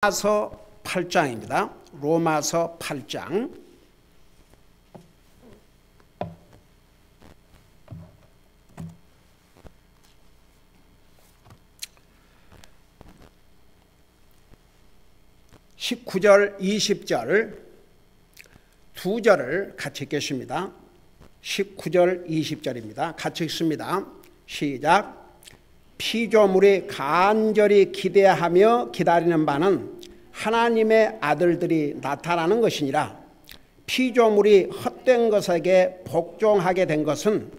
로마서 8장입니다. 로마서 8장. (19절) (20절) 두 절을 같이 읽겠습니다. 19절 20절입니다. 같이 읽습니다. 시작. 피조물이 간절히 기대하며 기다리는 바는 하나님의 아들들이 나타나는 것이니라. 피조물이 헛된 것에게 복종하게 된 것은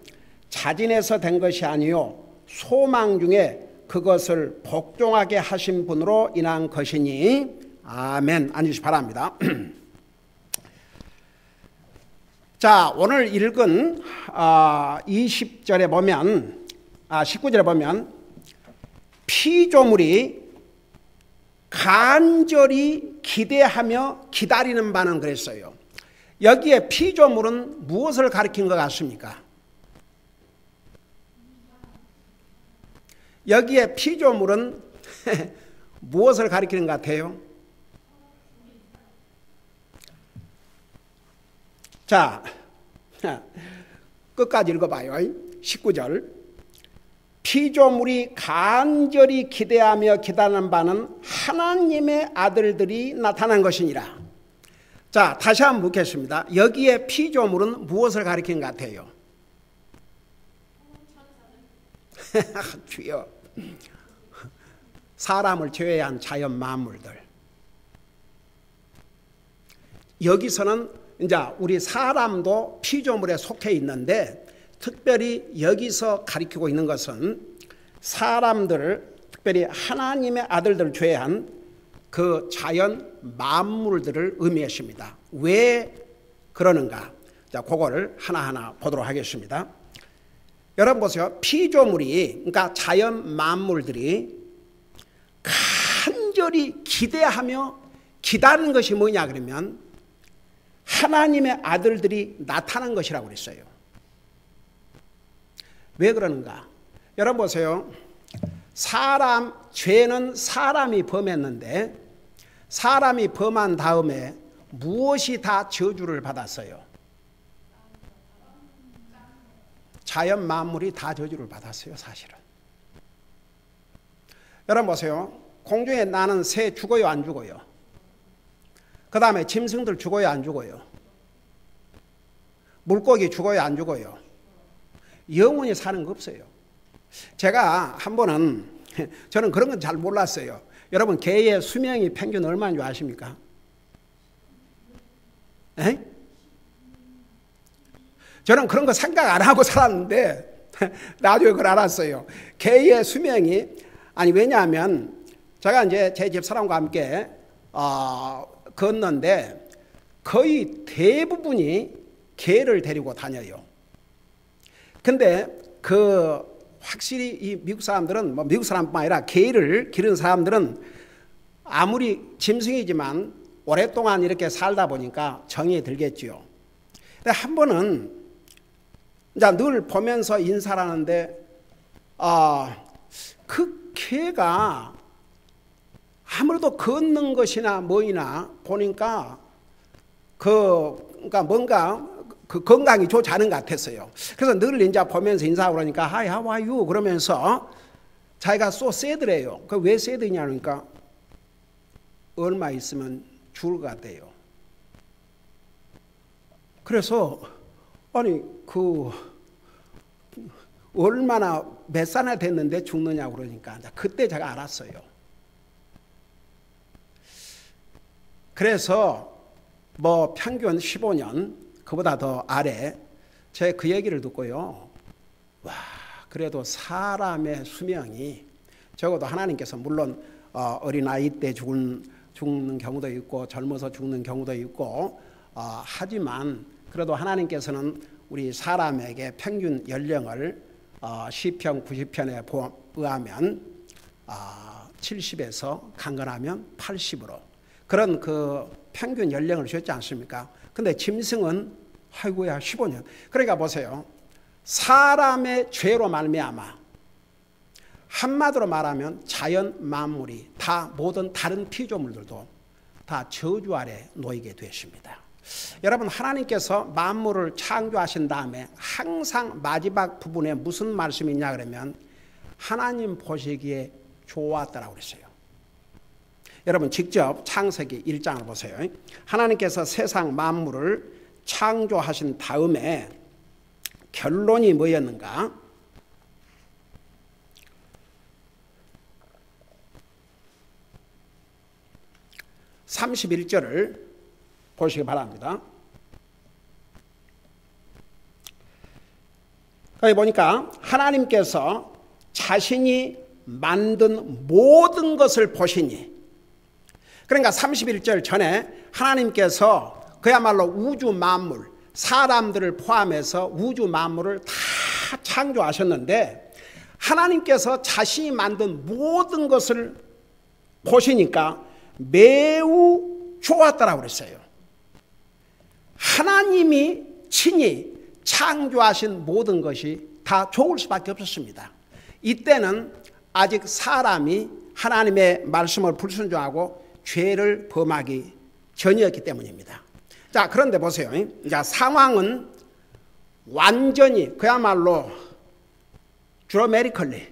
자진해서 된 것이 아니요 소망 중에 그것을 복종하게 하신 분으로 인한 것이니. 아멘. 앉으시 바랍니다. 자, 오늘 읽은 20절에 보면 19절에 보면 피조물이 간절히 기대하며 기다리는 바는 그랬어요. 여기에 피조물은 무엇을 가리킨 것 같습니까? 여기에 피조물은 무엇을 가리키는 것 같아요? 자, 끝까지 읽어봐요. 19절. 피조물이 간절히 기대하며 기다리는 바는 하나님의 아들들이 나타난 것이니라. 자, 다시 한번 묻겠습니다. 여기에 피조물은 무엇을 가리키는 것 같아요? 주여, 사람을 제외한 자연 만물들. 여기서는 이제 우리 사람도 피조물에 속해 있는데, 특별히 여기서 가리키고 있는 것은 사람들을, 특별히 하나님의 아들들을 제외한 그 자연 만물들을 의미했습니다. 왜 그러는가? 자, 그거를 하나하나 보도록 하겠습니다. 여러분 보세요. 피조물이, 그러니까 자연 만물들이 간절히 기대하며 기다리는 것이 뭐냐 그러면 하나님의 아들들이 나타난 것이라고 그랬어요. 왜 그러는가? 여러분 보세요. 죄는 사람이 범했는데 사람이 범한 다음에 무엇이 다 저주를 받았어요? 자연 만물이 다 저주를 받았어요, 사실은. 여러분 보세요. 공중에 나는 새 죽어요, 안 죽어요? 그 다음에 짐승들 죽어요, 안 죽어요? 물고기 죽어요, 안 죽어요? 영원히 사는 거 없어요. 제가 한 번은, 저는 그런 건 잘 몰랐어요. 여러분, 개의 수명이 평균 얼마인 줄 아십니까? 에? 저는 그런 거 생각 안 하고 살았는데 나중에 그걸 알았어요. 개의 수명이, 왜냐하면 제가 이제 제 집 사람과 함께 걷는데 거의 대부분이 개를 데리고 다녀요. 근데 확실히 이 미국 사람들은, 미국 사람뿐만 아니라 개를 기르는 사람들은 아무리 짐승이지만 오랫동안 이렇게 살다 보니까 정이 들겠지요. 근데 한 번은 이제 늘 보면서 인사를 하는데 그 개가 아무래도 걷는 것이나 뭐이나 보니까 그러니까 뭔가 건강이 좋지 않은 것 같았어요. 그래서 늘 이제 보면서 인사하고 그러니까 Hi, how are you? 그러면서 자기가 so sad래요. 왜 sad이냐 그러니까 얼마 있으면 죽을 것 같대요. 그래서 얼마나 몇 살이나 됐는데 죽느냐고 그러니까 그때 제가 알았어요. 그래서 평균 15년 그보다 더 아래, 제가 그 얘기를 듣고요. 와, 그래도 사람의 수명이 적어도 하나님께서 물론 어린아이 때 죽는 경우도 있고 젊어서 죽는 경우도 있고 하지만 그래도 하나님께서는 우리 사람에게 평균 연령을 시편 90편에 의하면 70에서 강건하면 80으로 그런 그 평균 연령을 주셨지 않습니까? 근데 짐승은 아이고야 15년. 그러니까 보세요. 사람의 죄로 말미암아 한마디로 말하면 자연 만물이 다 모든 다른 피조물들도 다 저주 아래 놓이게 되십니다. 여러분, 하나님께서 만물을 창조하신 다음에 항상 마지막 부분에 무슨 말씀이 있냐 그러면 하나님 보시기에 좋았다라고 그랬어요. 여러분 직접 창세기 1장을 보세요. 하나님께서 세상 만물을 창조하신 다음에 결론이 뭐였는가? 31절을 보시기 바랍니다. 여기 보니까 하나님께서 자신이 만든 모든 것을 보시니, 그러니까 31절 전에 하나님께서 그야말로 우주 만물, 사람들을 포함해서 우주 만물을 다 창조하셨는데 하나님께서 자신이 만든 모든 것을 보시니까 매우 좋았다라고 그랬어요. 하나님이 친히 창조하신 모든 것이 다 좋을 수밖에 없었습니다. 이때는 아직 사람이 하나님의 말씀을 불순종하고 죄를 범하기 전이었기 때문입니다. 자, 그런데 보세요. 자, 상황은 완전히 그야말로 드라마티컬리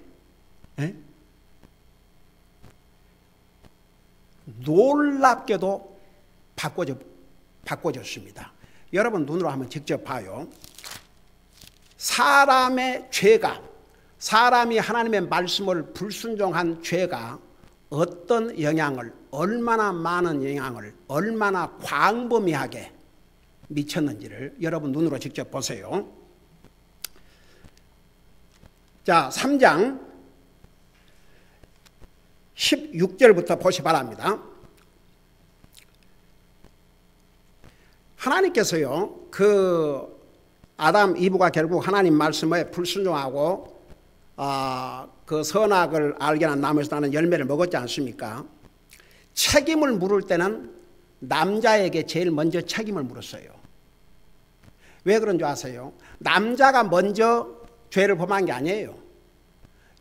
놀랍게도 바꿔졌습니다. 여러분 눈으로 한번 직접 봐요. 사람의 죄가, 사람이 하나님의 말씀을 불순종한 죄가 어떤 영향을, 얼마나 많은 영향을, 얼마나 광범위하게 미쳤는지를 여러분 눈으로 직접 보세요. 자, 3장 16절부터 보시 바랍니다. 하나님께서요, 그 아담 이브가 결국 하나님 말씀에 불순종하고 그 선악을 알게 한 나무에서 나는 열매를 먹었지 않습니까? 책임을 물을 때는 남자에게 제일 먼저 책임을 물었어요. 왜 그런 줄 아세요? 남자가 먼저 죄를 범한 게 아니에요.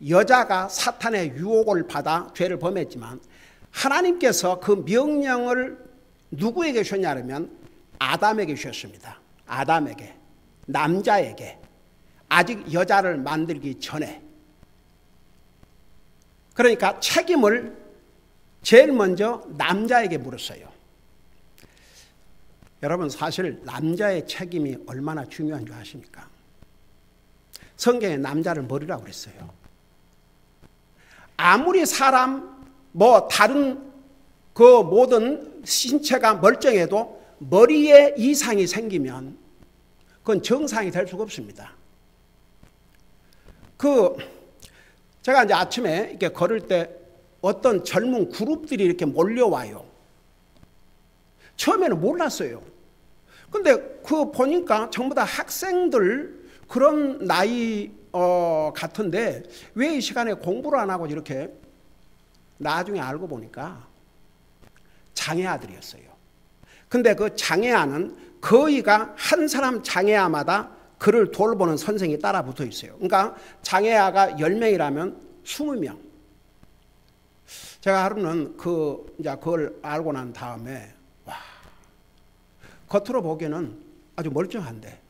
여자가 사탄의 유혹을 받아 죄를 범했지만 하나님께서 그 명령을 누구에게 주셨냐면 아담에게 주셨습니다. 아담에게, 남자에게, 아직 여자를 만들기 전에. 그러니까 책임을 제일 먼저 남자에게 물었어요. 여러분 사실 남자의 책임이 얼마나 중요한 줄 아십니까? 성경에 남자를 머리라고 그랬어요. 아무리 사람 다른 그 모든 신체가 멀쩡해도 머리에 이상이 생기면 그건 정상이 될 수가 없습니다. 제가 이제 아침에 이렇게 걸을 때 어떤 젊은 그룹들이 이렇게 몰려와요. 처음에는 몰랐어요. 근데 보니까 전부 다 학생들 그런 나이 같은데 왜 이 시간에 공부를 안 하고 이렇게, 나중에 알고 보니까 장애아들이었어요. 근데 그 장애아는 거의가 한 사람 장애아마다 그를 돌보는 선생이 따라 붙어 있어요. 그러니까 장애아가 10명이라면 20명. 제가 하루는 이제 그걸 알고 난 다음에, 와, 겉으로 보기에는 아주 멀쩡한데,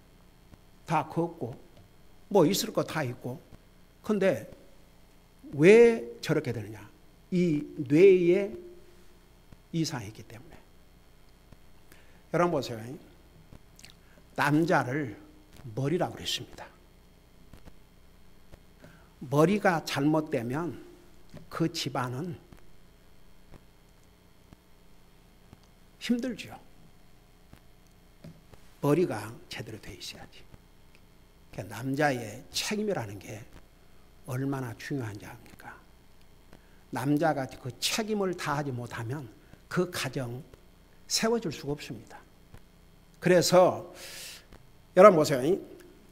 다 걷고, 있을 거 다 있고, 근데 왜 저렇게 되느냐? 이 뇌에 이상이 있기 때문에. 여러분 보세요. 남자를 머리라고 그랬습니다. 머리가 잘못되면 그 집안은 힘들죠. 머리가 제대로 돼 있어야지. 그러니까 남자의 책임이라는 게 얼마나 중요한지 압니까? 남자가 그 책임을 다하지 못하면 그 가정 세워질 수가 없습니다. 그래서 여러분 보세요.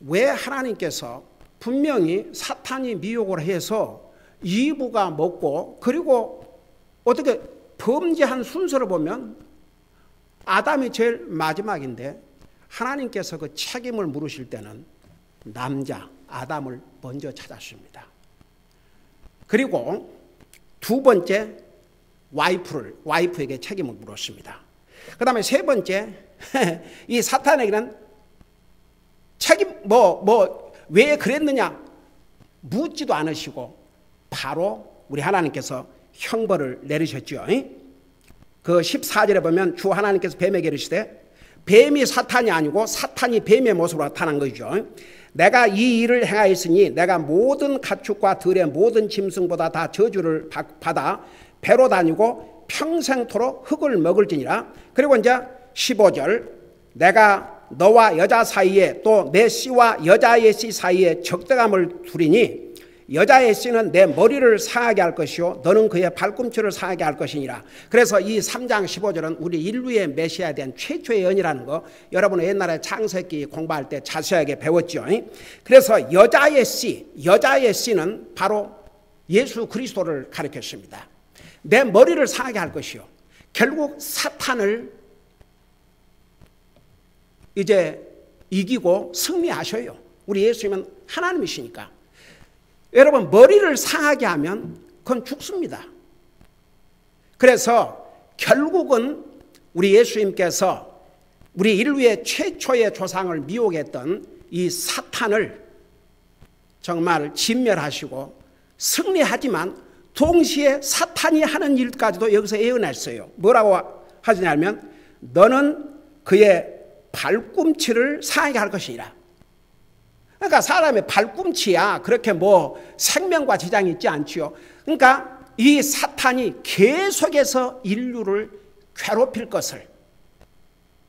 왜 하나님께서 분명히 사탄이 미혹을 해서 이브가 먹고, 그리고 어떻게 범죄한 순서를 보면 아담이 제일 마지막인데 하나님께서 그 책임을 물으실 때는 남자 아담을 먼저 찾았습니다. 그리고 두 번째, 와이프에게 책임을 물었습니다. 그 다음에 세 번째, 이 사탄에게는 왜 그랬느냐 묻지도 않으시고 바로 우리 하나님께서 형벌을 내리셨죠. 그 14절에 보면 주 하나님께서 뱀에게 이르시되 뱀이 사탄이 아니고 사탄이 뱀의 모습으로 나타난 거죠. 내가 이 일을 행하였으니 내가 모든 가축과 들의 모든 짐승보다 다 저주를 받아 배로 다니고 평생토록 흙을 먹을지니라. 그리고 이제 15절 내가 너와 여자 사이에 또 내 씨와 여자의 씨 사이에 적대감을 두리니 여자의 씨는 내 머리를 상하게 할 것이요 너는 그의 발꿈치를 상하게 할 것이니라. 그래서 이 3장 15절은 우리 인류의 메시아에 대한 최초의 예언이라는 거 여러분은 옛날에 창세기 공부할 때 자세하게 배웠죠. 그래서 여자의 씨는 바로 예수 그리스도를 가리켰습니다. 내 머리를 상하게 할 것이요 결국 사탄을 이제 이기고 승리하셔요. 우리 예수님은 하나님이시니까. 여러분 머리를 상하게 하면 그건 죽습니다. 그래서 결국은 우리 예수님께서 우리 인류의 최초의 조상을 미혹했던 이 사탄을 정말 진멸하시고 승리하지만 동시에 사탄이 하는 일까지도 여기서 예언했어요. 뭐라고 하시냐면 너는 그의 발꿈치를 상하게 할 것이니라. 그러니까 사람의 발꿈치야 그렇게 생명과 지장이 있지 않지요. 그러니까 이 사탄이 계속해서 인류를 괴롭힐 것을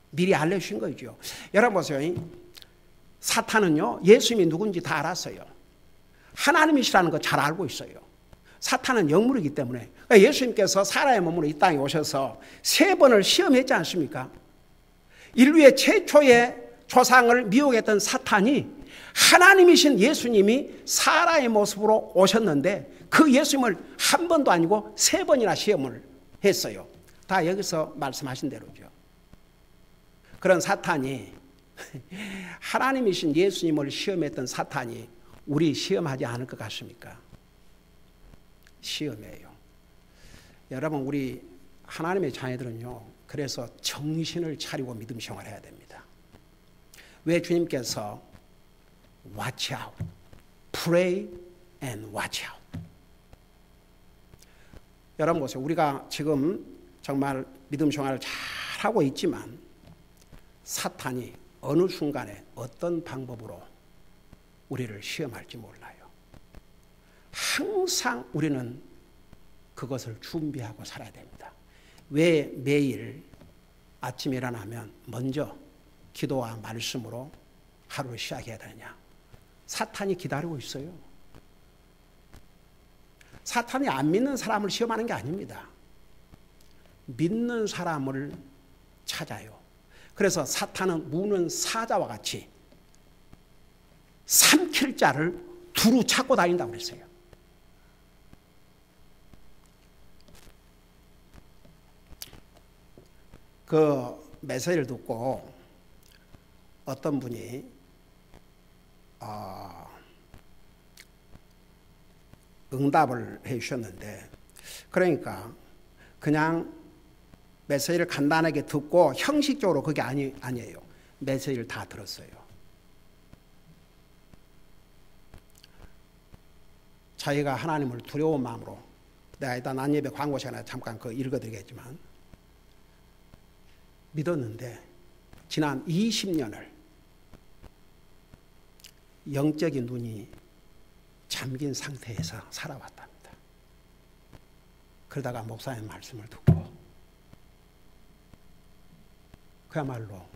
미리 알려주신 거죠. 여러분 보세요. 사탄은요 예수님이 누군지 다 알았어요. 하나님이시라는 거 잘 알고 있어요. 사탄은 영물이기 때문에. 그러니까 예수님께서 사람의 몸으로 이 땅에 오셔서 3번을 시험했지 않습니까? 인류의 최초의 조상을 미혹했던 사탄이 하나님이신 예수님이 사람의 모습으로 오셨는데 그 예수님을 한 번도 아니고 3번이나 시험을 했어요. 다 여기서 말씀하신 대로죠. 그런 사탄이 하나님이신 예수님을 시험했던 사탄이 우리 시험하지 않을 것 같습니까? 시험이에요. 여러분 우리 하나님의 자녀들은요 그래서 정신을 차리고 믿음 생활해야 됩니다. 왜 주님께서 watch out, pray and watch out. 여러분 보세요. 우리가 지금 정말 믿음 생활을 잘하고 있지만 사탄이 어느 순간에 어떤 방법으로 우리를 시험할지 몰라요. 항상 우리는 그것을 준비하고 살아야 됩니다. 왜 매일 아침에 일어나면 먼저 기도와 말씀으로 하루를 시작해야 되느냐? 사탄이 기다리고 있어요. 사탄이 안 믿는 사람을 시험하는 게 아닙니다. 믿는 사람을 찾아요. 그래서 사탄은 무는 사자와 같이 삼킬 자를 두루 찾고 다닌다고 그랬어요. 그 메시지를 듣고 어떤 분이 응답을 해 주셨는데 그러니까 그냥 메시지를 간단하게 듣고 형식적으로 그게 아니에요. 메시지를 다 들었어요. 자기가 하나님을 두려운 마음으로 내가 일단 난예배 광고 시간에 잠깐 읽어드리겠지만 믿었는데 지난 20년을 영적인 눈이 잠긴 상태에서 살아왔답니다. 그러다가 목사님 말씀을 듣고 그야말로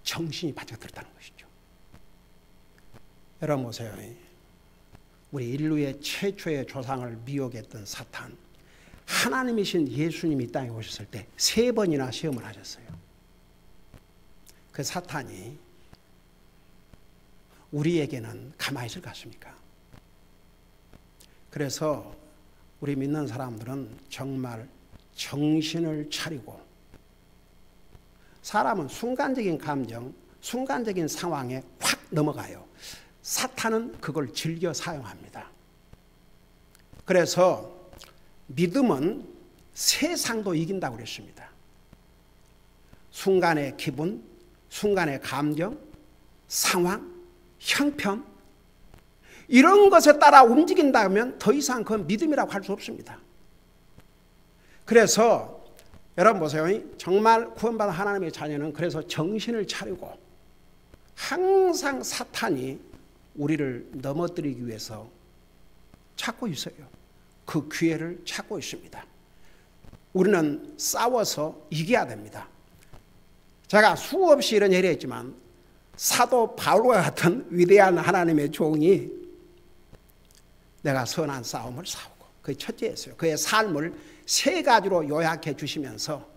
정신이 바짝 들었다는 것이죠. 여러분 보세요. 우리 인류의 최초의 조상을 미혹했던 사탄, 하나님이신 예수님이 이 땅에 오셨을 때 3번이나 시험을 하셨어요. 그 사탄이 우리에게는 가만히 있을 것 같습니까? 그래서 우리 믿는 사람들은 정말 정신을 차리고 사람은 순간적인 감정, 순간적인 상황에 확 넘어가요. 사탄은 그걸 즐겨 사용합니다. 그래서 믿음은 세상도 이긴다고 그랬습니다. 순간의 기분, 순간의 감정, 상황, 형편 이런 것에 따라 움직인다면 더 이상 그건 믿음이라고 할 수 없습니다. 그래서 여러분 보세요. 정말 구원받은 하나님의 자녀는 그래서 정신을 차리고 항상 사탄이 우리를 넘어뜨리기 위해서 찾고 있어요. 그 기회를 찾고 있습니다. 우리는 싸워서 이겨야 됩니다. 제가 수없이 이런 얘기를 했지만 사도 바울과 같은 위대한 하나님의 종이 내가 선한 싸움을 싸우고 그게 첫째였어요. 그의 삶을 세 가지로 요약해 주시면서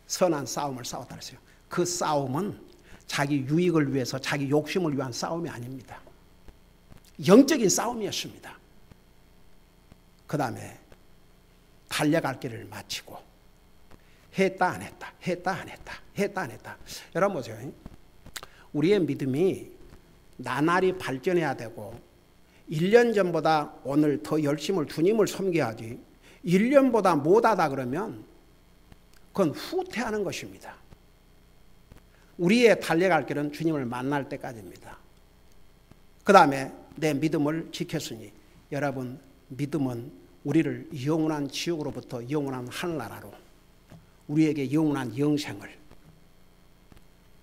선한 싸움을 싸웠다 그랬어요. 그 싸움은 자기 유익을 위해서 자기 욕심을 위한 싸움이 아닙니다. 영적인 싸움이었습니다. 그 다음에 달려갈 길을 마치고 했다 안 했다 했다 안 했다 했다 안 했다. 여러분 보세요. 우리의 믿음이 나날이 발전해야 되고 1년 전보다 오늘 더 열심을 주님을 섬겨야지 1년보다 못하다 그러면 그건 후퇴하는 것입니다. 우리의 달려갈 길은 주님을 만날 때까지입니다. 그 다음에 내 믿음을 지켰으니 여러분 믿음은 우리를 영원한 지옥으로부터 영원한 하늘나라로 우리에게 영원한 영생을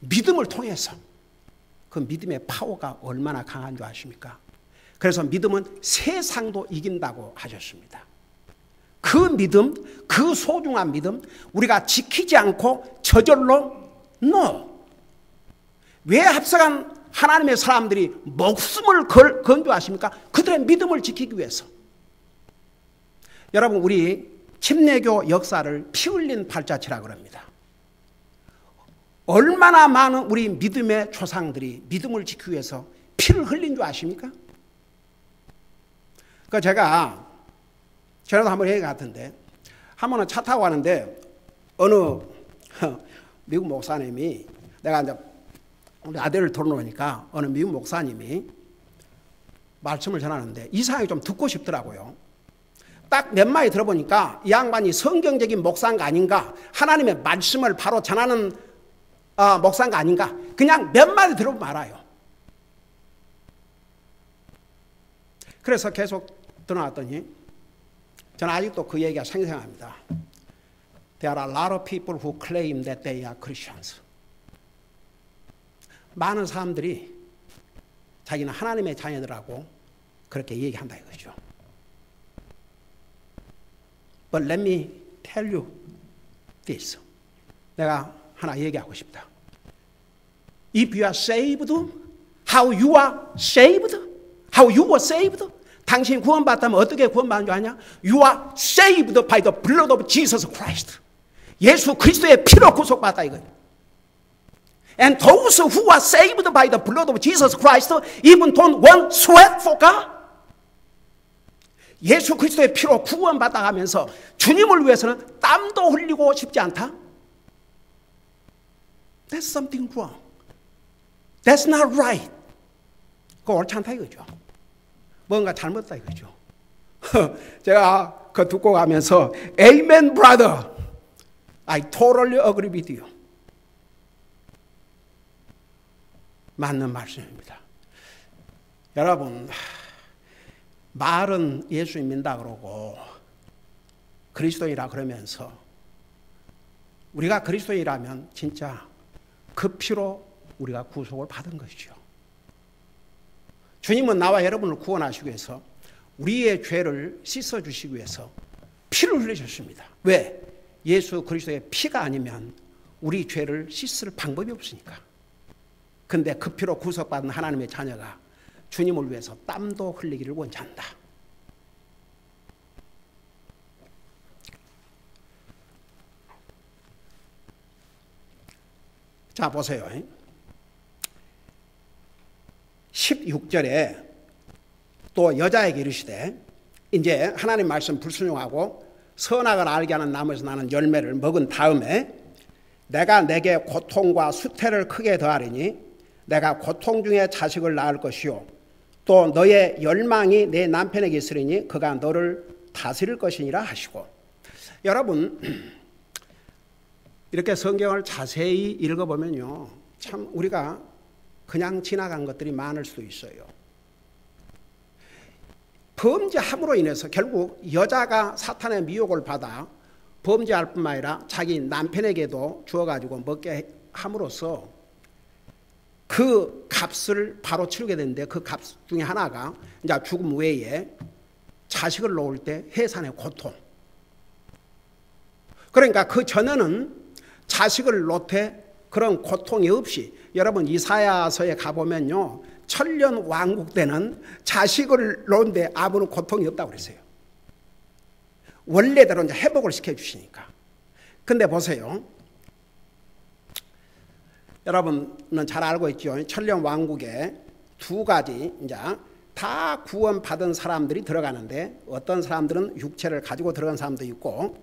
믿음을 통해서 그 믿음의 파워가 얼마나 강한 줄 아십니까? 그래서 믿음은 세상도 이긴다고 하셨습니다. 그 믿음, 그 소중한 믿음 우리가 지키지 않고 저절로 No. 왜 합석한 하나님의 사람들이 목숨을 건 줄 아십니까? 그들의 믿음을 지키기 위해서. 여러분 우리 침례교 역사를 피 흘린 발자취라고 합니다. 얼마나 많은 우리 믿음의 조상들이 믿음을 지키기 위해서 피를 흘린 줄 아십니까? 그 제가 전에도 한번 얘기 같은데 한 번은 차 타고 가는데 어느 미국 목사님이 내가 이제 우리 아들을 돌아오니까 어느 미국 목사님이 말씀을 전하는데 이상하게 좀 듣고 싶더라고요. 딱 몇 마디 들어보니까 이 양반이 성경적인 목사인가 아닌가 하나님의 말씀을 바로 전하는 목사인가 아닌가 그냥 몇 마디 들어보면 알아요. 그래서 계속 들어놨더니 저는 아직도 그 얘기가 생생합니다. There are a lot of people who claim that they are Christians. 많은 사람들이 자기는 하나님의 자녀들하고 그렇게 얘기한다 이거죠. But let me tell you this. 내가 하나 얘기하고 싶다. If you are saved, how you are saved? How you were saved? 당신이 구원받았다면 어떻게 구원받은 줄 아냐? You are saved by the blood of Jesus Christ. 예수 그리스도의 피로 구속받았다 이거예요. And those who are saved by the blood of Jesus Christ even don't want sweat for God. 예수 그리스도의 피로 구원받아가면서 주님을 위해서는 땀도 흘리고 싶지 않다? That's something wrong. That's not right. 그거 옳지 않다 이거죠. 뭔가 잘못다 이거죠. 제가 그거 듣고 가면서 Amen, brother. I totally agree with you. 맞는 말씀입니다. 여러분, 말은 예수 믿는다 그러고 그리스도인이라 그러면서 우리가 그리스도인이라면 진짜 그 피로 우리가 구속을 받은 것이죠. 주님은 나와 여러분을 구원하시기 위해서 우리의 죄를 씻어주시기 위해서 피를 흘리셨습니다. 왜? 예수 그리스도의 피가 아니면 우리 죄를 씻을 방법이 없으니까. 근데 그 피로 구속받은 하나님의 자녀가 주님을 위해서 땀도 흘리기를 원한다. 자 보세요. 16절에 또 여자에게 이르시되 이제 하나님 말씀 불순종하고 선악을 알게 하는 나무에서 나는 열매를 먹은 다음에 내가 내게 고통과 수태를 크게 더하리니 내가 고통 중에 자식을 낳을 것이요 또 너의 열망이 내 남편에게 있으리니 그가 너를 다스릴 것이니라 하시고. 여러분, 이렇게 성경을 자세히 읽어보면요, 참 우리가 그냥 지나간 것들이 많을 수도 있어요. 범죄함으로 인해서 결국 여자가 사탄의 미혹을 받아 범죄할 뿐만 아니라 자기 남편에게도 주어가지고 먹게 함으로써 그 값을 바로 치르게 되는데, 그 값 중에 하나가 이제 죽음 외에 자식을 놓을 때 해산의 고통. 그러니까 그 전에는 자식을 놓되 그런 고통이 없이, 여러분 이사야서에 가보면요, 천년 왕국 때는 자식을 놓는데 아무런 고통이 없다고 그랬어요. 원래대로 이제 회복을 시켜주시니까. 근데 보세요, 여러분은 잘 알고 있죠. 천년 왕국에 두 가지 이제 다 구원받은 사람들이 들어가는데, 어떤 사람들은 육체를 가지고 들어간 사람도 있고,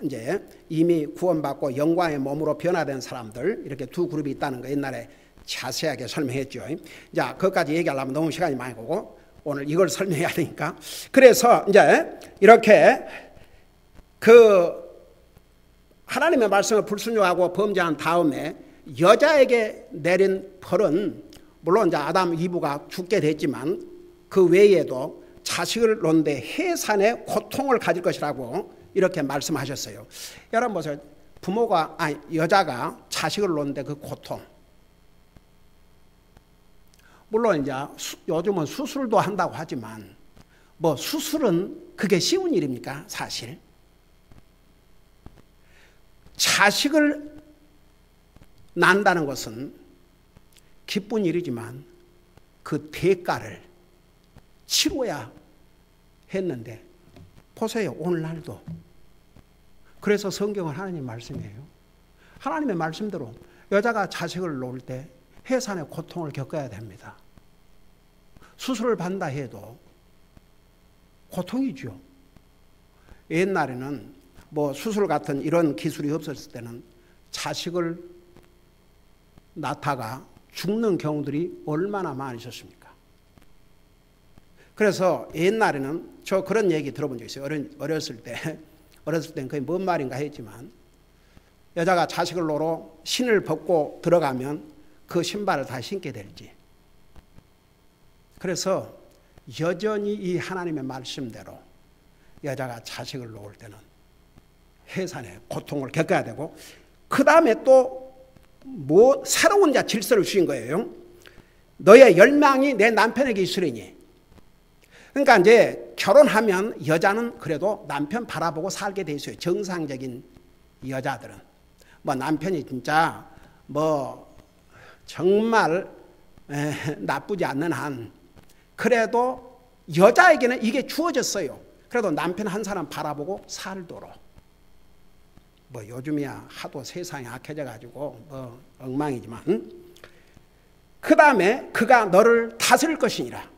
이제 이미 구원받고 영광의 몸으로 변화된 사람들, 이렇게 두 그룹이 있다는 거 옛날에 자세하게 설명했죠. 자, 그것까지 얘기하려면 너무 시간이 많이 가고 오늘 이걸 설명해야 되니까. 그래서 이제 이렇게 그 하나님의 말씀을 불순종하고 범죄한 다음에 여자에게 내린 벌은, 물론 이제 아담 이브가 죽게 됐지만 그 외에도 자식을 놓는데 해산의 고통을 가질 것이라고 이렇게 말씀하셨어요. 여러분 보세요. 여자가 자식을 놓는데 그 고통. 물론 이제 요즘은 수술도 한다고 하지만 뭐 수술은 그게 쉬운 일입니까? 사실. 자식을 낳는다는 것은 기쁜 일이지만 그 대가를 치러야 했는데, 보세요, 오늘날도. 그래서 성경은 하나님 말씀이에요. 하나님의 말씀대로 여자가 자식을 놓을 때 해산의 고통을 겪어야 됩니다. 수술을 받는다 해도 고통이죠. 옛날에는 뭐 수술 같은 이런 기술이 없었을 때는 자식을 낳다가 죽는 경우들이 얼마나 많이 있었습니까? 그래서 옛날에는 저 그런 얘기 들어본 적 있어요. 어렸을 때는 그게 뭔 말인가 했지만, 여자가 자식을 놓으러 신을 벗고 들어가면 그 신발을 다 신게 될지. 그래서 여전히 이 하나님의 말씀대로 여자가 자식을 놓을 때는 해산의 고통을 겪어야 되고, 그 다음에 또 뭐 새로운 질서를 주신 거예요. 너의 열망이 내 남편에게 있으리니. 그러니까 이제 결혼하면 여자는 그래도 남편 바라보고 살게 돼 있어요. 정상적인 여자들은. 뭐 남편이 진짜 뭐 정말 나쁘지 않는 한, 그래도 여자에게는 이게 주어졌어요. 그래도 남편 한 사람 바라보고 살도록. 뭐 요즘이야 하도 세상이 악해져 가지고 뭐 엉망이지만, 그 다음에 그가 너를 다스릴 것이니라.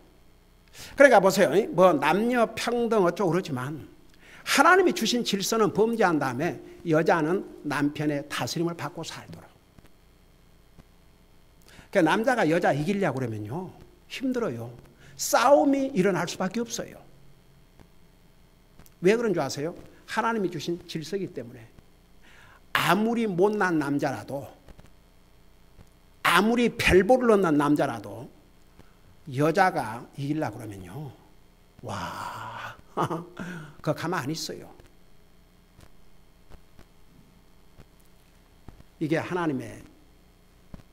그러니까 보세요, 뭐 남녀 평등 어쩌고 그러지만 하나님이 주신 질서는 범죄한 다음에 여자는 남편의 다스림을 받고 살도록. 그러니까 남자가 여자 이기려고 그러면요 힘들어요. 싸움이 일어날 수밖에 없어요. 왜 그런 줄 아세요? 하나님이 주신 질서이기 때문에. 아무리 못난 남자라도, 아무리 별볼을 얻는 남자라도 여자가 이기려고 그러면요, 와, 그거 가만 안 있어요. 이게 하나님의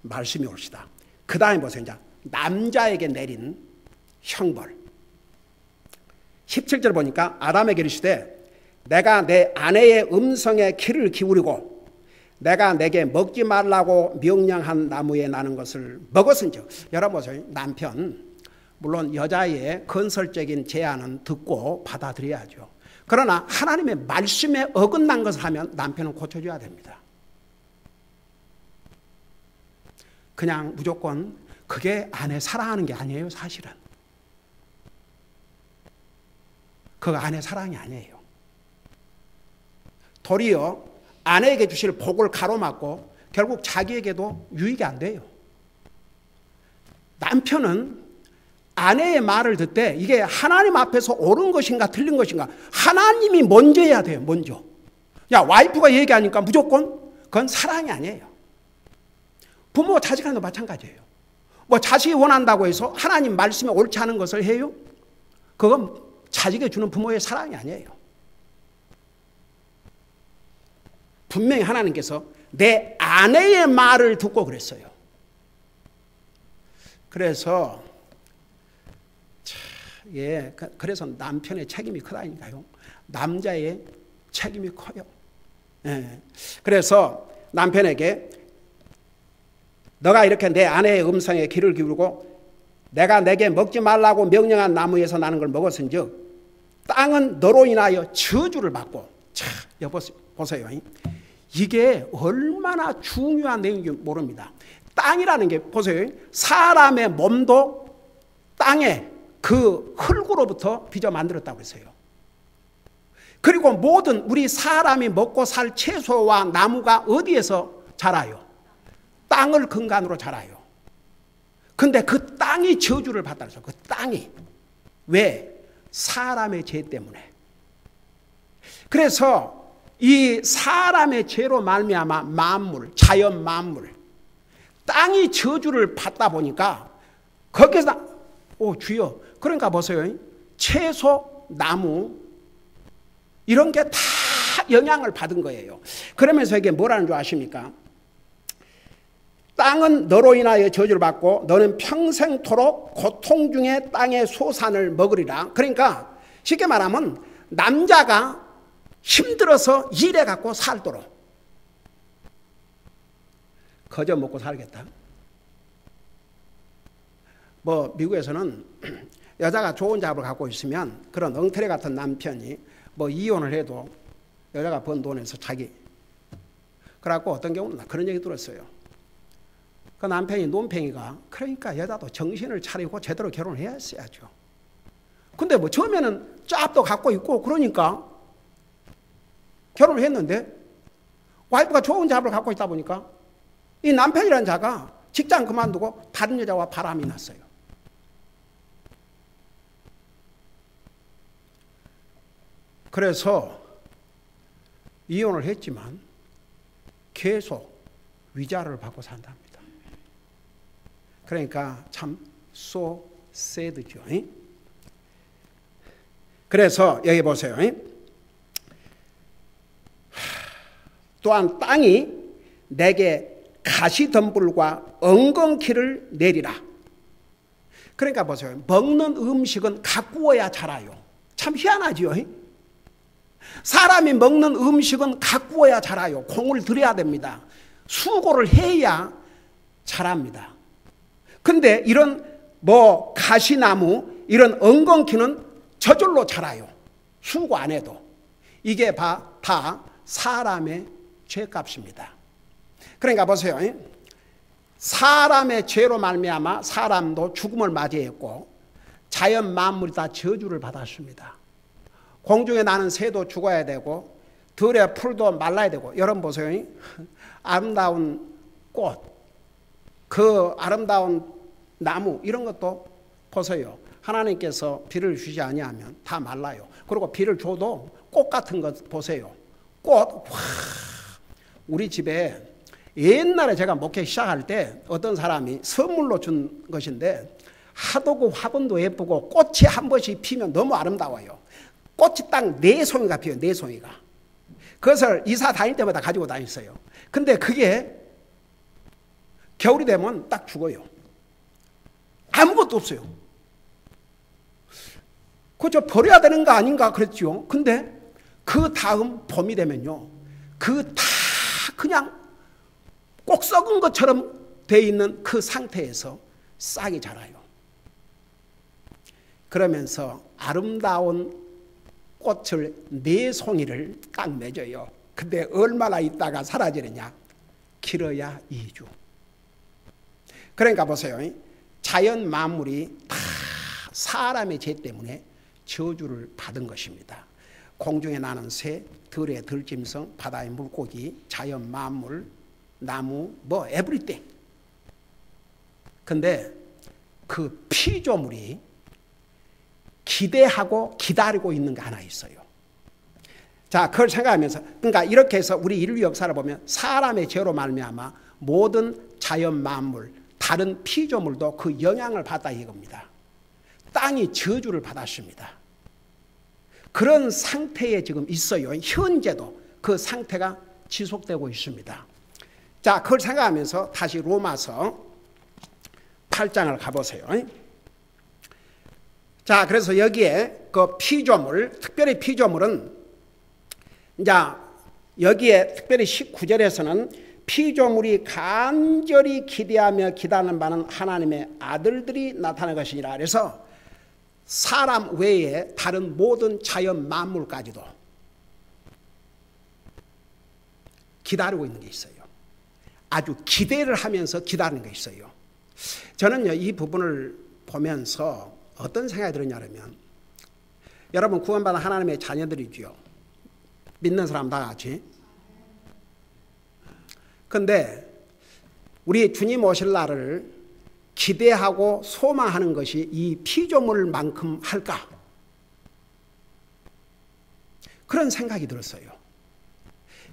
말씀이 옳시다. 그 다음에 보세요. 이제 남자에게 내린 형벌. 17절 보니까 아담에게 이르시되 내가 내 아내의 음성에 귀를 기울이고 내가 내게 먹지 말라고 명령한 나무에 나는 것을 먹었은즉. 여러분 보세요. 남편, 물론 여자의 건설적인 제안은 듣고 받아들여야죠. 그러나 하나님의 말씀에 어긋난 것을 하면 남편은 고쳐줘야 됩니다. 그냥 무조건 그게 아내 사랑하는 게 아니에요. 사실은 그거 아내 사랑이 아니에요. 도리어 아내에게 주실 복을 가로막고 결국 자기에게도 유익이 안 돼요. 남편은 아내의 말을 듣되 이게 하나님 앞에서 옳은 것인가 틀린 것인가 하나님이 먼저 해야 돼요. 먼저. 야, 와이프가 얘기하니까 무조건 그건 사랑이 아니에요. 부모 자식한테도 마찬가지예요. 뭐 자식이 원한다고 해서 하나님 말씀에 옳지 않은 것을 해요? 그건 자식에 주는 부모의 사랑이 아니에요. 분명히 하나님께서 내 아내의 말을 듣고 그랬어요. 그래서 그래서 남편의 책임이 크다니까요. 남자의 책임이 커요. 그래서 남편에게 너가 이렇게 내 아내의 음성에 귀를 기울이고 내가 내게 먹지 말라고 명령한 나무에서 나는 걸 먹었은즉 땅은 너로 인하여 저주를 받고. 자, 보세요. 이게 얼마나 중요한 내용인지 모릅니다. 땅이라는 게 보세요. 사람의 몸도 땅에 그 흙으로부터 빚어 만들었다고 했어요. 그리고 모든 우리 사람이 먹고 살 채소와 나무가 어디에서 자라요? 땅을 근간으로 자라요. 근데 그 땅이 저주를 받다 그랬어요. 그 땅이. 왜? 사람의 죄 때문에. 그래서 이 사람의 죄로 말미암아 만물, 자연 만물, 땅이 저주를 받다 보니까 거기서 주여. 그러니까 보세요. 채소, 나무 이런 게 다 영향을 받은 거예요. 그러면서 이게 뭐라는 줄 아십니까? 땅은 너로 인하여 저주를 받고 너는 평생토록 고통 중에 땅의 소산을 먹으리라. 그러니까 쉽게 말하면 남자가 힘들어서 일해 갖고 살도록 거저 먹고 살겠다. 뭐 미국에서는 여자가 좋은 잡을 갖고 있으면 그런 엉터리 같은 남편이 뭐 이혼을 해도 여자가 번 돈에서 자기. 그래갖고 어떤 경우는 그런 얘기 들었어요. 그 남편이 논팽이가 그러니까 여자도 정신을 차리고 제대로 결혼을 해야 했어야죠. 근데 뭐 처음에는 짭도 갖고 있고 그러니까 결혼을 했는데 와이프가 좋은 잡을 갖고 있다 보니까 이 남편이라는 자가 직장 그만두고 다른 여자와 바람이 났어요. 그래서 이혼을 했지만 계속 위자료를 받고 산답니다. 그러니까 참 so sad죠. 그래서 여기 보세요. 또한 땅이 내게 가시덤불과 엉겅퀴를 내리라. 그러니까 보세요. 먹는 음식은 가꾸어야 자라요. 참 희한하지요. 사람이 먹는 음식은 가꾸어야 자라요. 공을 들여야 됩니다. 수고를 해야 자랍니다. 근데 이런 뭐 가시나무 이런 엉겅퀴는 저절로 자라요. 수고 안 해도. 이게 다 사람의 죄값입니다. 그러니까 보세요. 사람의 죄로 말미암아 사람도 죽음을 맞이했고 자연 만물이 다 저주를 받았습니다. 공중에 나는 새도 죽어야 되고 들의 풀도 말라야 되고. 여러분 보세요. 아름다운 꽃, 그 아름다운 나무 이런 것도 보세요. 하나님께서 비를 주지 아니하면 다 말라요. 그리고 비를 줘도 꽃 같은 것 보세요. 꽃, 우리 집에 옛날에 제가 목회 시작할 때 어떤 사람이 선물로 준 것인데 하도 그 화분도 예쁘고 꽃이 한 번씩 피면 너무 아름다워요. 꽃이 딱 4송이가 피어요. 4송이가. 그것을 이사 다닐 때마다 가지고 다녔어요. 근데 그게 겨울이 되면 딱 죽어요. 아무것도 없어요. 그저 버려야 되는 거 아닌가 그랬죠. 근데 그 다음 봄이 되면요. 그 다 그냥 꼭 썩은 것처럼 돼 있는 그 상태에서 싹이 자라요. 그러면서 아름다운 꽃을 4송이를 딱 맺어요. 근데 얼마나 있다가 사라지느냐? 길어야 2주. 그러니까 보세요. 자연 만물이 다 사람의 죄 때문에 저주를 받은 것입니다. 공중에 나는 새, 들의 들짐승, 바다의 물고기, 자연 만물, 나무, 뭐 에브리띵. 근데 그 피조물이 기대하고 기다리고 있는 게 하나 있어요. 자, 그걸 생각하면서, 그러니까 이렇게 해서 우리 인류 역사를 보면 사람의 죄로 말미암아 모든 자연 만물, 다른 피조물도 그 영향을 받다 이겁니다. 땅이 저주를 받았습니다. 그런 상태에 지금 있어요. 현재도 그 상태가 지속되고 있습니다. 자, 그걸 생각하면서 다시 로마서 8장을 가보세요. 자, 그래서 여기에 그 피조물, 특별히 피조물은 이제 여기에 특별히 19절에서는 피조물이 간절히 기대하며 기다리는 바는 하나님의 아들들이 나타날 것이니라. 그래서 사람 외에 다른 모든 자연 만물까지도 기다리고 있는 게 있어요. 아주 기대를 하면서 기다리는 게 있어요. 저는요, 이 부분을 보면서 어떤 생각이 들었냐면, 여러분 구원받은 하나님의 자녀들이죠. 믿는 사람 다 같이. 근데 우리 주님 오실 날을 기대하고 소망하는 것이 이 피조물만큼 할까? 그런 생각이 들었어요.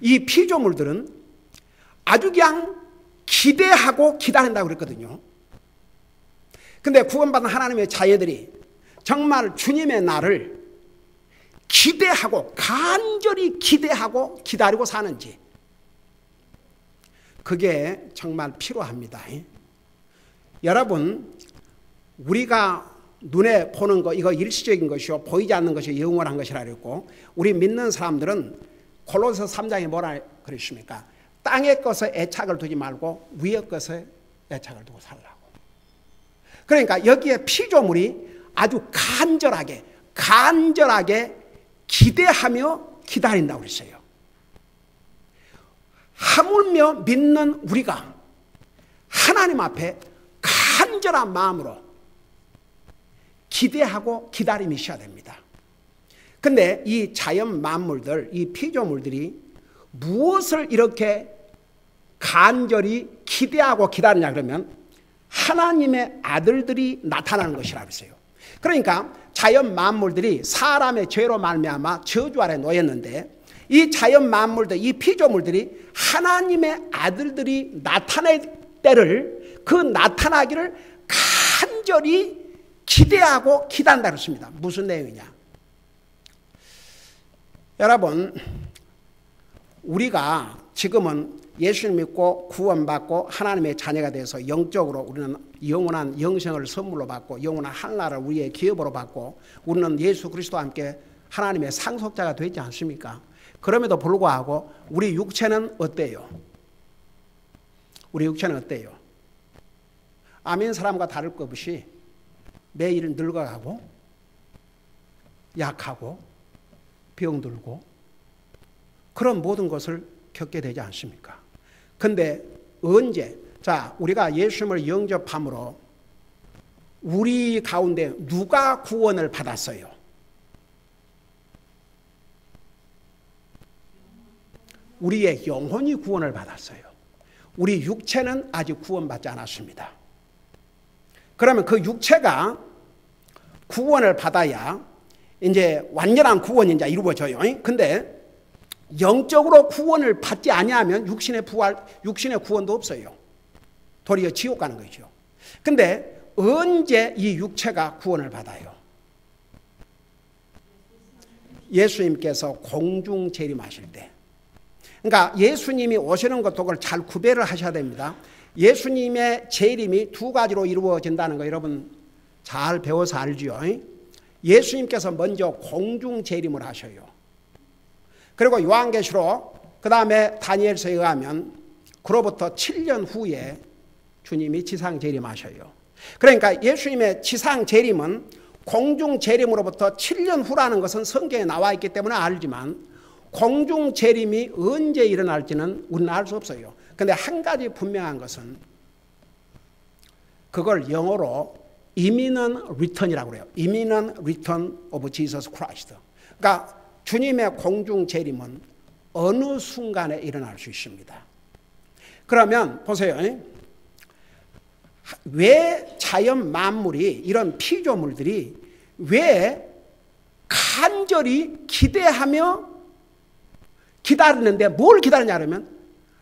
이 피조물들은 아주 그냥 기대하고 기다린다고 그랬거든요. 근데 구원받은 하나님의 자녀들이 정말 주님의 날을 기대하고 간절히 기대하고 기다리고 사는지, 그게 정말 필요합니다. 여러분, 우리가 눈에 보는 거, 이거 일시적인 것이요 보이지 않는 것이 영원한 것이라 그랬고, 우리 믿는 사람들은 골로새 3장에 뭐라 그랬습니까? 땅의 것에 애착을 두지 말고 위의 것에 애착을 두고 살라고. 그러니까 여기에 피조물이 아주 간절하게 기대하며 기다린다고 그랬어요. 하물며 믿는 우리가 하나님 앞에 간절한 마음으로 기대하고 기다림이 있어야 됩니다. 근데 이 자연 만물들, 이 피조물들이 무엇을 이렇게 간절히 기대하고 기다리냐 그러면 하나님의 아들들이 나타나는 것이라고 했어요. 그러니까 자연 만물들이 사람의 죄로 말미암아 저주 아래 놓였는데, 이 자연 만물들, 이 피조물들이 하나님의 아들들이 나타날 때를, 그 나타나기를 간절히 기대하고 기다린다고 했습니다. 무슨 내용이냐? 여러분, 우리가 지금은 예수를 믿고 구원받고 하나님의 자녀가 돼서 영적으로 우리는 영원한 영생을 선물로 받고 영원한 하늘나라를 우리의 기업으로 받고 우리는 예수 그리스도와 함께 하나님의 상속자가 되지 않습니까? 그럼에도 불구하고 우리 육체는 어때요? 우리 육체는 어때요? 아멘 사람과 다를 것 없이 매일 늙어가고 약하고 병들고 그런 모든 것을 겪게 되지 않습니까? 근데 언제, 자, 우리가 예수님을 영접함으로 우리 가운데 누가 구원을 받았어요? 우리의 영혼이 구원을 받았어요. 우리 육체는 아직 구원받지 않았습니다. 그러면 그 육체가 구원을 받아야 이제 완전한 구원이 이제 이루어져요. 근데 영적으로 구원을 받지 아니하면 육신의 구원도 없어요. 도리어 지옥 가는 거죠. 근데 언제 이 육체가 구원을 받아요? 예수님께서 공중 재림하실 때. 그러니까 예수님이 오시는 것도 그걸 잘 구별을 하셔야 됩니다. 예수님의 재림이 두 가지로 이루어진다는 거 여러분 잘 배워서 알죠. 예수님께서 먼저 공중 재림을 하셔요. 그리고 요한계시록 그 다음에 다니엘서에 의하면 그로부터 7년 후에 주님이 지상 재림하셔요. 그러니까 예수님의 지상 재림은 공중 재림으로부터 7년 후라는 것은 성경에 나와 있기 때문에 알지만 공중 재림이 언제 일어날지는 우리는 알 수 없어요. 그런데 한 가지 분명한 것은 그걸 영어로 imminent return이라고 그래요. imminent return of Jesus Christ. 그러니까 주님의 공중 재림은 어느 순간에 일어날 수 있습니다. 그러면 보세요. 왜 자연 만물이 이런 피조물들이 왜 간절히 기대하며 기다리는데 뭘 기다리냐 그러면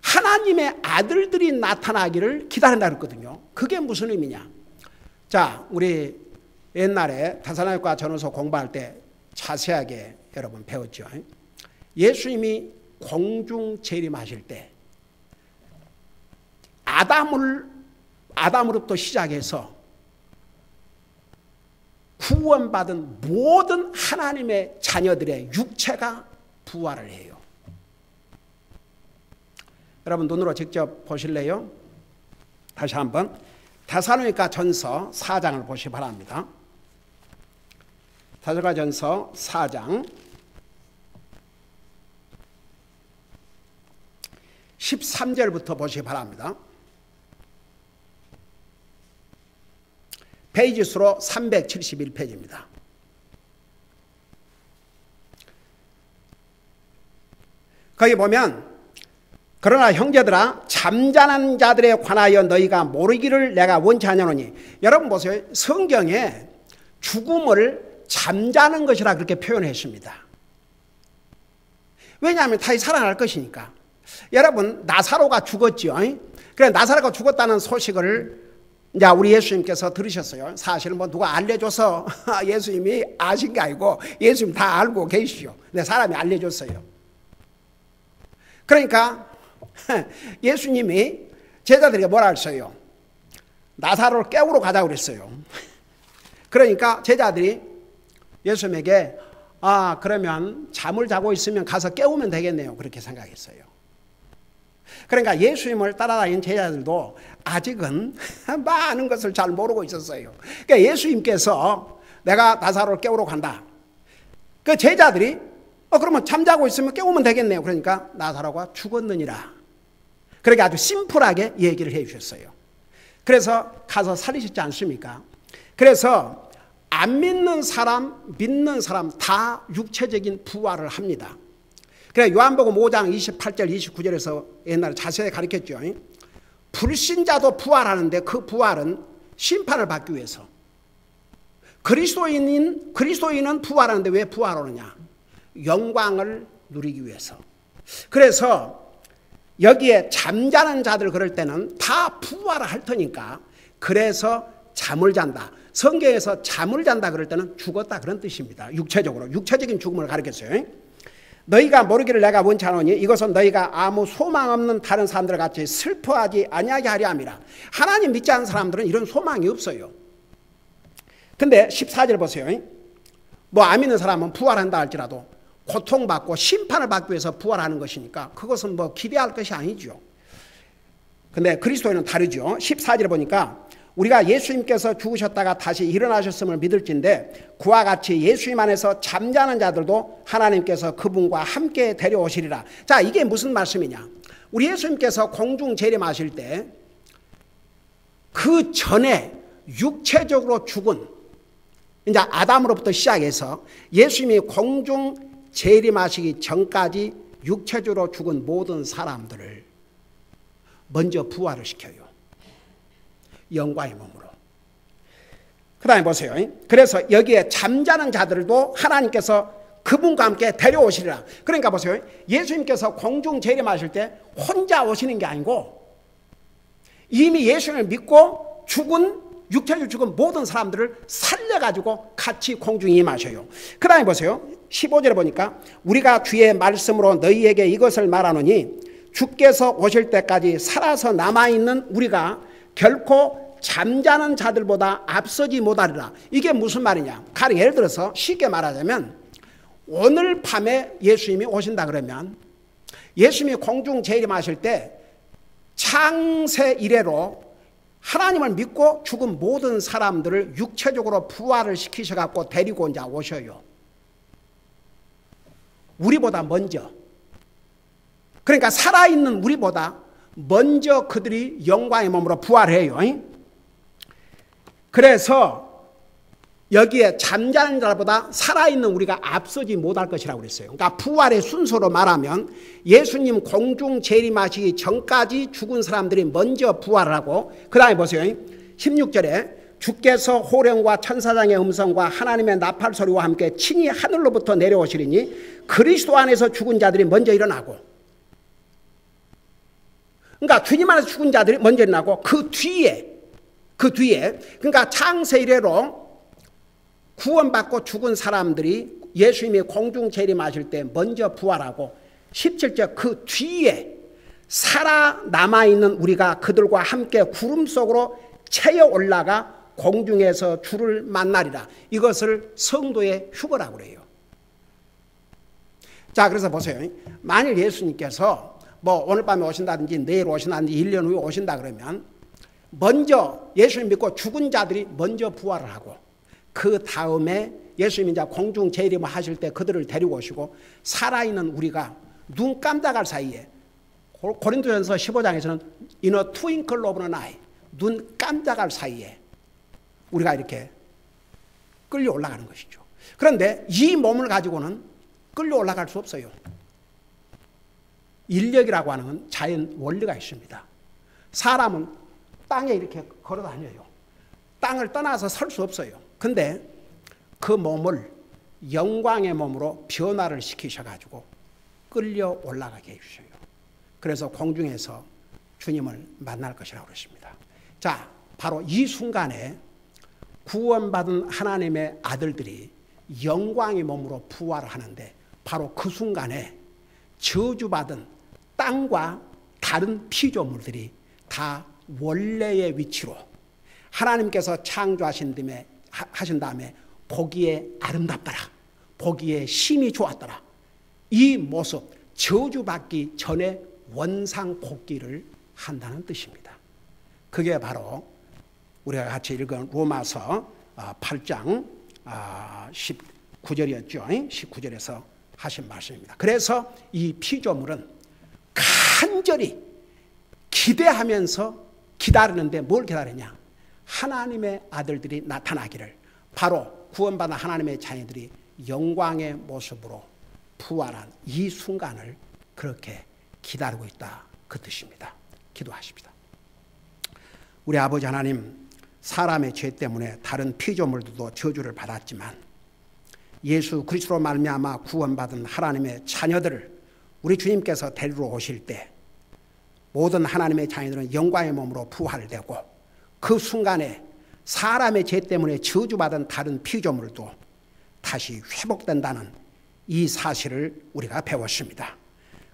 하나님의 아들들이 나타나기를 기다린다 그랬거든요. 그게 무슨 의미냐. 자, 우리 옛날에 다사나육과 전후서 공부할 때 자세하게 여러분 배웠죠. 예수님이 공중 재림하실 때 아담으로부터 시작해서 구원받은 모든 하나님의 자녀들의 육체가 부활을 해요. 여러분 눈으로 직접 보실래요? 다시 한번 데살로니가 전서 4장을 보시기 바랍니다. 데살로니가 전서 4장 13절부터 보시기 바랍니다. 페이지 수로 371페이지입니다. 거기 보면 그러나 형제들아 잠자는 자들에 관하여 너희가 모르기를 내가 원치 아니하노니. 여러분 보세요. 성경에 죽음을 잠자는 것이라 그렇게 표현했습니다. 왜냐하면 다시 살아날 것이니까. 여러분 나사로가 죽었죠. 그래 나사로가 죽었다는 소식을 이제 우리 예수님께서 들으셨어요. 사실은 뭐 누가 알려줘서 예수님이 아신 게 아니고 예수님 다 알고 계시죠. 근데 사람이 알려줬어요. 그러니까 예수님이 제자들에게 뭐라 했어요? 나사로를 깨우러 가자고 그랬어요. 그러니까 제자들이 예수님에게 그러면 잠을 자고 있으면 가서 깨우면 되겠네요. 그렇게 생각했어요. 그러니까 예수님을 따라다니는 제자들도 아직은 많은 것을 잘 모르고 있었어요. 그러니까 예수님께서 내가 나사로를 깨우러 간다. 그 제자들이 그러면 잠자고 있으면 깨우면 되겠네요. 그러니까 나사로가 죽었느니라. 그렇게 아주 심플하게 얘기를 해 주셨어요. 그래서 가서 살리셨지 않습니까? 그래서 안 믿는 사람, 믿는 사람 다 육체적인 부활을 합니다. 그래 요한복음 5장 28절 29절에서 옛날에 자세히 가르쳤죠. 불신자도 부활하는데 그 부활은 심판을 받기 위해서. 그리스도인은 부활하는데 왜 부활하느냐? 영광을 누리기 위해서. 그래서 여기에 잠자는 자들 그럴 때는 다 부활을 할 테니까 그래서 잠을 잔다. 성경에서 잠을 잔다 그럴 때는 죽었다 그런 뜻입니다. 육체적으로. 육체적인 죽음을 가르쳤어요. 너희가 모르기를 내가 원치 않으니 이것은 너희가 아무 소망 없는 다른 사람들 같이 슬퍼하지 아니하게 하려 함이라. 하나님 믿지 않는 사람들은 이런 소망이 없어요. 근데 14절 보세요. 뭐 안 믿는 사람은 부활한다 할지라도 고통받고 심판을 받기 위해서 부활하는 것이니까 그것은 뭐 기대할 것이 아니죠. 근데 그리스도인은 다르죠. 14절에 보니까 우리가 예수님께서 죽으셨다가 다시 일어나셨음을 믿을진데 그와 같이 예수님 안에서 잠자는 자들도 하나님께서 그분과 함께 데려오시리라. 자, 이게 무슨 말씀이냐? 우리 예수님께서 공중 재림하실 때 그 전에 육체적으로 죽은 이제 아담으로부터 시작해서 예수님이 공중 재림하시기 전까지 육체적으로 죽은 모든 사람들을 먼저 부활을 시켜요. 영광의 몸으로. 그 다음에 보세요. 그래서 여기에 잠자는 자들도 하나님께서 그분과 함께 데려오시리라. 그러니까 보세요. 예수님께서 공중 재림하실 때 혼자 오시는 게 아니고 이미 예수님을 믿고 육체적으로 죽은 모든 사람들을 살려가지고 같이 공중에 임하셔요. 그 다음에 보세요. 15절에 보니까 우리가 주의 말씀으로 너희에게 이것을 말하노니 주께서 오실 때까지 살아서 남아있는 우리가 결코 잠자는 자들보다 앞서지 못하리라. 이게 무슨 말이냐? 가령 예를 들어서 쉽게 말하자면 오늘 밤에 예수님이 오신다 그러면 예수님이 공중 재림하실 때 창세 이래로 하나님을 믿고 죽은 모든 사람들을 육체적으로 부활을 시키셔갖고 데리고 이제 오셔요. 우리보다 먼저. 그러니까 살아있는 우리보다 먼저 그들이 영광의 몸으로 부활해요. 그래서 여기에 잠자는 자보다 살아있는 우리가 앞서지 못할 것이라고 그랬어요. 그러니까 부활의 순서로 말하면 예수님 공중 재림하시기 전까지 죽은 사람들이 먼저 부활을 하고 그 다음에 보세요. 16절에 주께서 호령과 천사장의 음성과 하나님의 나팔 소리와 함께 친히 하늘로부터 내려오시리니 그리스도 안에서 죽은 자들이 먼저 일어나고, 그러니까 주님 안에서 죽은 자들이 먼저 일어나고 그 뒤에 그러니까 창세 이래로 구원받고 죽은 사람들이 예수님이 공중 재림하실 때 먼저 부활하고 17절 그 뒤에 살아남아있는 우리가 그들과 함께 구름 속으로 채여 올라가 공중에서 주를 만나리라. 이것을 성도의 휴거라고 그래요. 자, 그래서 보세요. 만일 예수님께서 뭐 오늘 밤에 오신다든지 내일 오신다든지 1년 후에 오신다 그러면 먼저 예수님 믿고 죽은 자들이 먼저 부활을 하고 그 다음에 예수님이 이제 공중 재림을 하실 때 그들을 데리고 오시고 살아있는 우리가 눈 깜짝할 사이에, 고린도전서 15장에서는 in a twinkle of an eye, 눈 깜짝할 사이에 우리가 이렇게 끌려 올라가는 것이죠. 그런데 이 몸을 가지고는 끌려 올라갈 수 없어요. 인력이라고 하는 자연 원리가 있습니다. 사람은 땅에 이렇게 걸어 다녀요. 땅을 떠나서 설 수 없어요. 근데 그 몸을 영광의 몸으로 변화를 시키셔가지고 끌려 올라가게 해주셔요. 그래서 공중에서 주님을 만날 것이라고 그러십니다. 자, 바로 이 순간에 구원받은 하나님의 아들들이 영광의 몸으로 부활을 하는데 바로 그 순간에 저주받은 땅과 다른 피조물들이 다 원래의 위치로 하나님께서 창조하신 다음에 보기에 아름답더라, 보기에 심히 좋았더라, 이 모습 저주받기 전에 원상 복귀를 한다는 뜻입니다. 그게 바로 우리가 같이 읽은 로마서 8장 19절이었죠. 19절에서 하신 말씀입니다. 그래서 이 피조물은 간절히 기대하면서 기다리는데 뭘 기다리냐? 하나님의 아들들이 나타나기를, 바로 구원받은 하나님의 자녀들이 영광의 모습으로 부활한 이 순간을 그렇게 기다리고 있다, 그 뜻입니다. 기도하십시다. 우리 아버지 하나님, 사람의 죄 때문에 다른 피조물들도 저주를 받았지만 예수 그리스도로 말미암아 구원받은 하나님의 자녀들을 우리 주님께서 데리러 오실 때 모든 하나님의 자녀들은 영광의 몸으로 부활되고 그 순간에 사람의 죄 때문에 저주받은 다른 피조물도 다시 회복된다는 이 사실을 우리가 배웠습니다.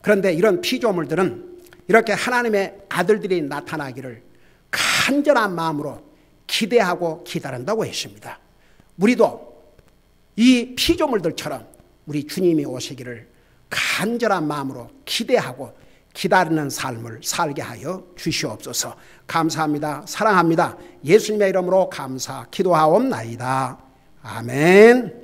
그런데 이런 피조물들은 이렇게 하나님의 아들들이 나타나기를 간절한 마음으로 기대하고 기다린다고 했습니다. 우리도 이 피조물들처럼 우리 주님이 오시기를 간절한 마음으로 기대하고 기다리는 삶을 살게 하여 주시옵소서. 감사합니다. 사랑합니다. 예수님의 이름으로 감사 기도하옵나이다. 아멘.